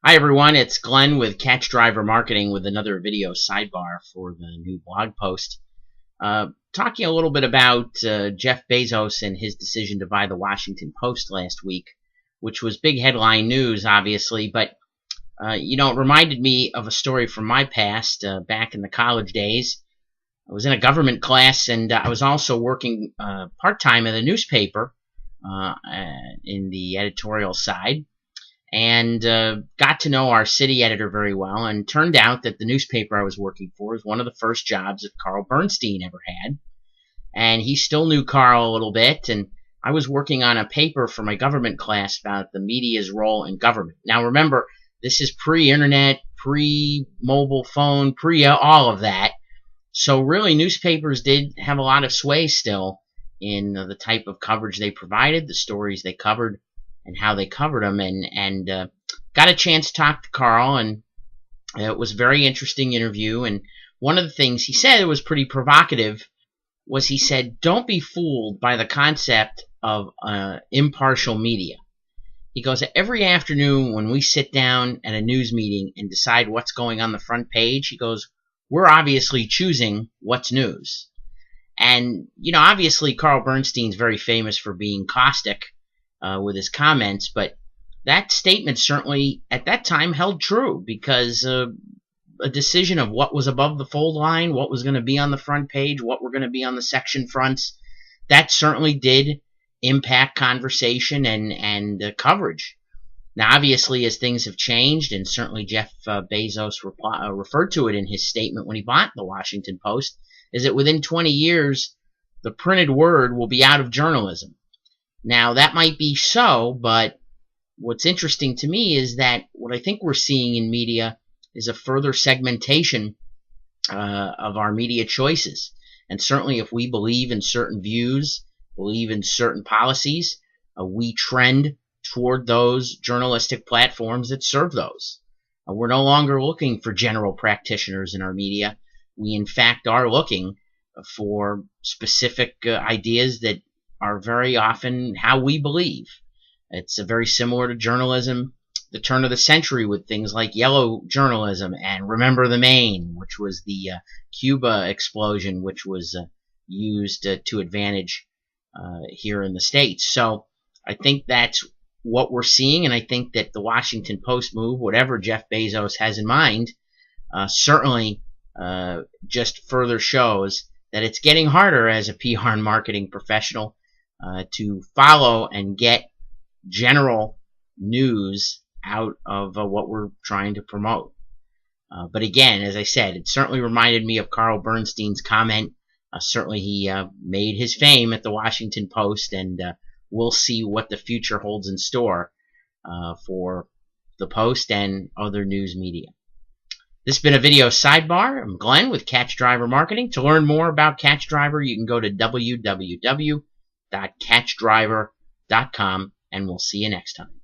Hi everyone, it's Glenn with Catch Driver Marketing with another video sidebar for the new blog post. Talking a little bit about Jeff Bezos and his decision to buy the Washington Post last week, which was big headline news, obviously, but it reminded me of a story from my past back in the college days. I was in a government class, and I was also working part-time at a newspaper in the editorial side, and got to know our city editor very well, and turned out that the newspaper I was working for was one of the first jobs that Carl Bernstein ever had, and he still knew Carl a little bit, and I was working on a paper for my government class about the media's role in government. Now remember, this is pre-internet, pre-mobile phone, pre-all of that, so really newspapers did have a lot of sway still in the type of coverage they provided, the stories they covered, and how they covered them, and got a chance to talk to Carl, and it was a very interesting interview. And one of the things he said that was pretty provocative was he said, don't be fooled by the concept of impartial media. He goes, every afternoon when we sit down at a news meeting and decide what's going on the front page, he goes, we're obviously choosing what's news. And, obviously Carl Bernstein's very famous for being caustic with his comments, but that statement certainly at that time held true, because a decision of what was above the fold line, what was going to be on the front page, what were going to be on the section fronts, that certainly did impact conversation and coverage. Now obviously as things have changed, and certainly Jeff Bezos referred to it in his statement when he bought the Washington Post, is that within 20 years the printed word will be out of journalism. Now, that might be so, but what's interesting to me is that what I think we're seeing in media is a further segmentation of our media choices. And certainly if we believe in certain views, believe in certain policies, we trend toward those journalistic platforms that serve those. We're no longer looking for general practitioners in our media. We, in fact, are looking for specific ideas that are very often how we believe. It's very similar to journalism, the turn of the century, with things like yellow journalism and Remember the Maine, which was the Cuba explosion, which was used to advantage here in the States. So I think that's what we're seeing, and I think that the Washington Post move, whatever Jeff Bezos has in mind, certainly just further shows that it's getting harder as a PR and marketing professional to follow and get general news out of what we're trying to promote. But again, as I said, it certainly reminded me of Carl Bernstein's comment. Certainly he made his fame at the Washington Post, and we'll see what the future holds in store for the Post and other news media. This has been a video sidebar. I'm Glenn with Catch Driver Marketing. To learn more about Catch Driver, you can go to www.catchdriver.com, and we'll see you next time.